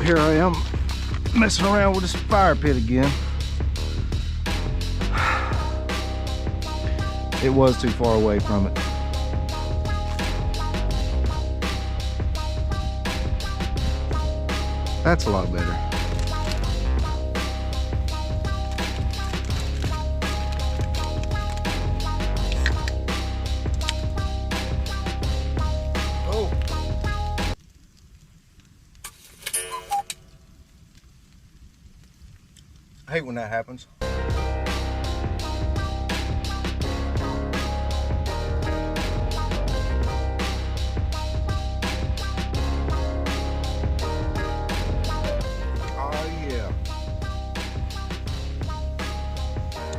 Here I am messing around with this fire pit again. It was too far away from it. That's a lot better. Oh. I hate when that happens.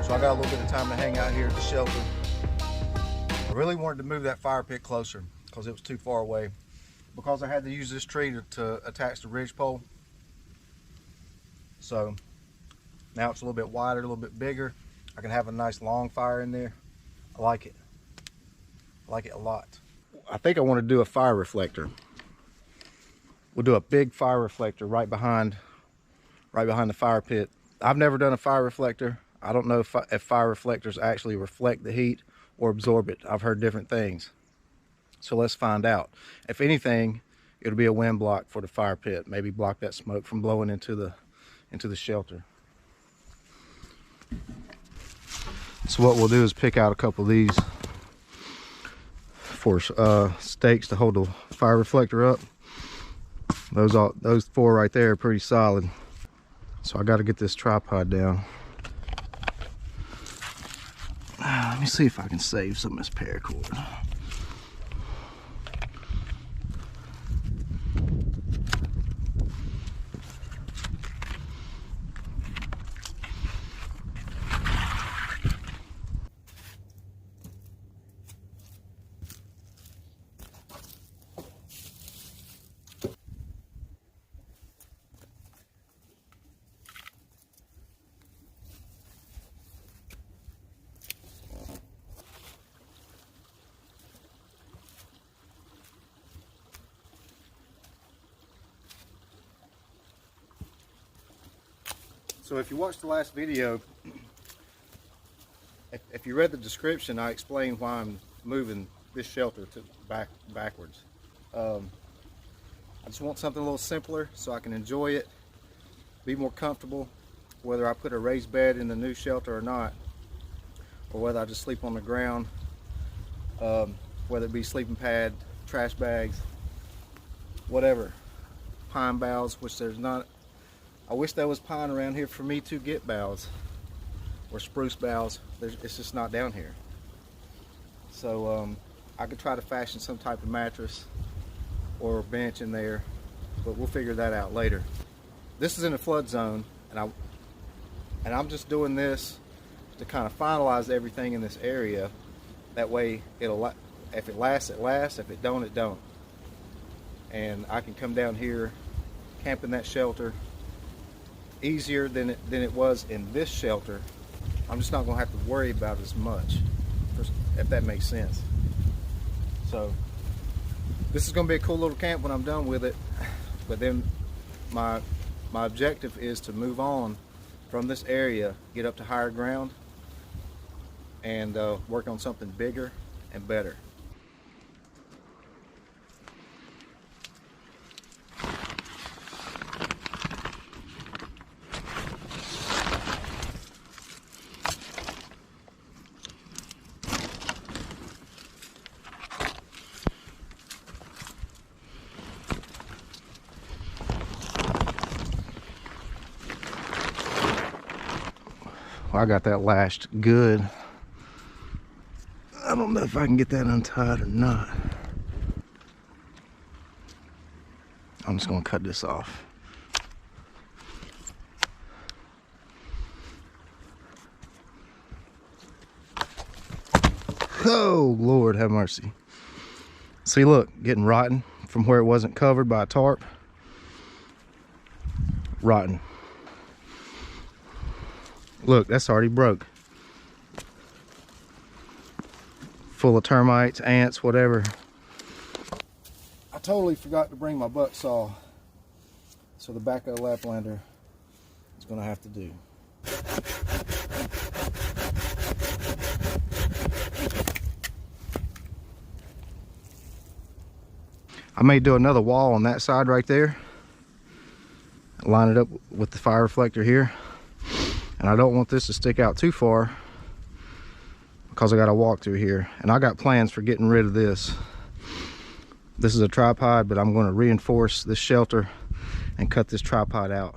So I got a little bit of time to hang out here at the shelter. I really wanted to move that fire pit closer because it was too far away. Because I had to use this tree to attach the ridge pole. So now it's a little bit wider, a little bit bigger. I can have a nice long fire in there. I like it. I like it a lot. I think I want to do a fire reflector. We'll do a big fire reflector right behind the fire pit. I've never done a fire reflector. I don't know if fire reflectors actually reflect the heat or absorb it. I've heard different things. So let's find out. If anything, it'll be a wind block for the fire pit. Maybe block that smoke from blowing into the shelter. So what we'll do is pick out a couple of these for stakes to hold the fire reflector up. Those four right there are pretty solid. So I got to get this tripod down. Let me see if I can save some of this paracord. So if you watched the last video, if you read the description, I explained why I'm moving this shelter to backwards. I just want something a little simpler so I can enjoy it, be more comfortable, whether I put a raised bed in the new shelter or not, or whether I just sleep on the ground, whether it be sleeping pad, trash bags, whatever, pine boughs, which there's not. I wish there was pine around here for me to get boughs, or spruce boughs. It's just not down here. So I could try to fashion some type of mattress or bench in there, but we'll figure that out later. This is in a flood zone, and I'm just doing this to kind of finalize everything in this area. That way, if it lasts, it lasts. If it don't, it don't. And I can come down here, camp in that shelter easier than it was in this shelter. I'm just not going to have to worry about it as much, if that makes sense. So this is going to be a cool little camp when I'm done with it. But then my objective is to move on from this area, get up to higher ground, and work on something bigger and better. I got that lashed good. I don't know if I can get that untied or not. I'm just gonna cut this off. Oh, Lord have mercy. See, look, getting rotten from where it wasn't covered by a tarp. Rotten. Look, that's already broke. Full of termites, ants, whatever. I totally forgot to bring my butt saw. So the back of the Laplander is going to have to do. I may do another wall on that side right there. Line it up with the fire reflector here. And I don't want this to stick out too far because I got to walk through here. And I got plans for getting rid of this. This is a tripod, but I'm going to reinforce this shelter and cut this tripod out.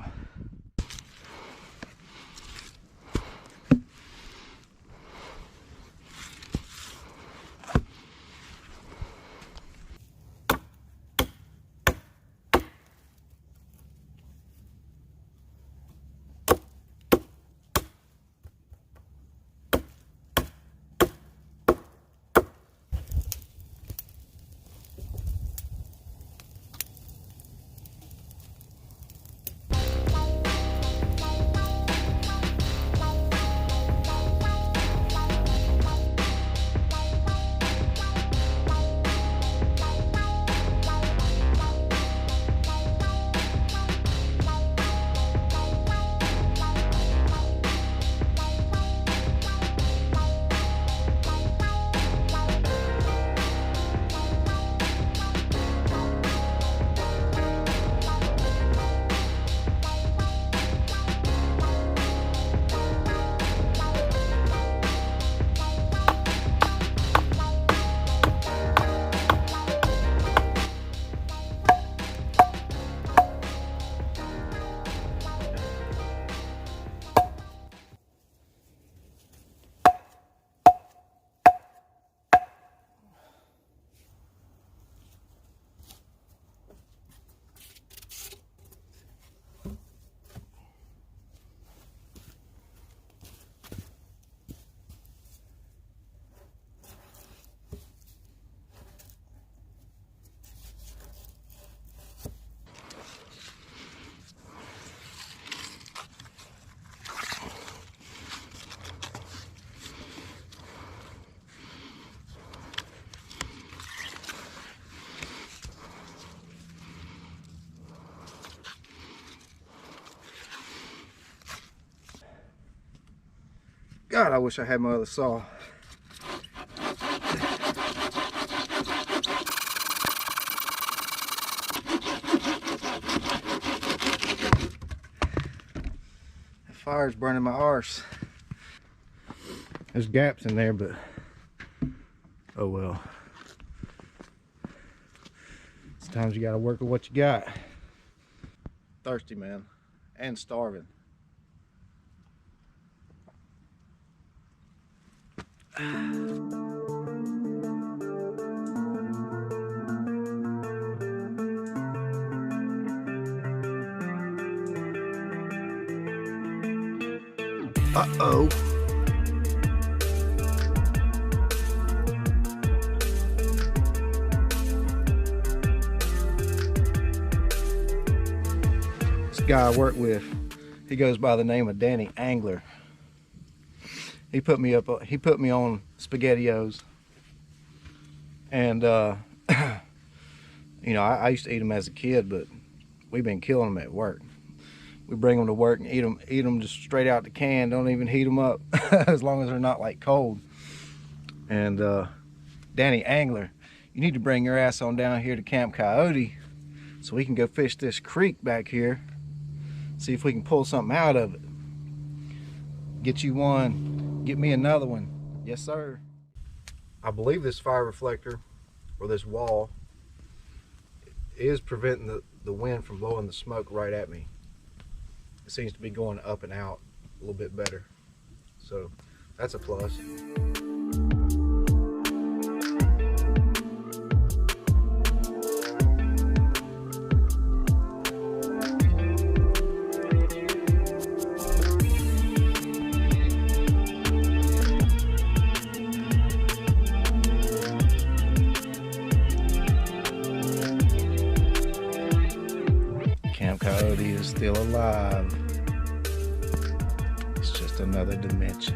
God, I wish I had my other saw. The fire's burning my arse. There's gaps in there, but oh well. Sometimes you gotta work with what you got. Thirsty, man, and starving. Uh-oh. This guy I work with, he goes by the name of Danny Angler. He put me on SpaghettiOs, and you know, I used to eat them as a kid, but we've been killing them at work. We bring them to work and eat them just straight out the can. Don't even heat them up as long as they're not like cold. And Danny Angler, you need to bring your ass on down here to Camp Coyote so we can go fish this creek back here, see if we can pull something out of it. Get you one, get me another one. Yes, sir. I believe this fire reflector, or this wall, is preventing the wind from blowing the smoke right at me. It seems to be going up and out a little bit better. So that's a plus. Camp Coyote is still alive. It's just another dimension.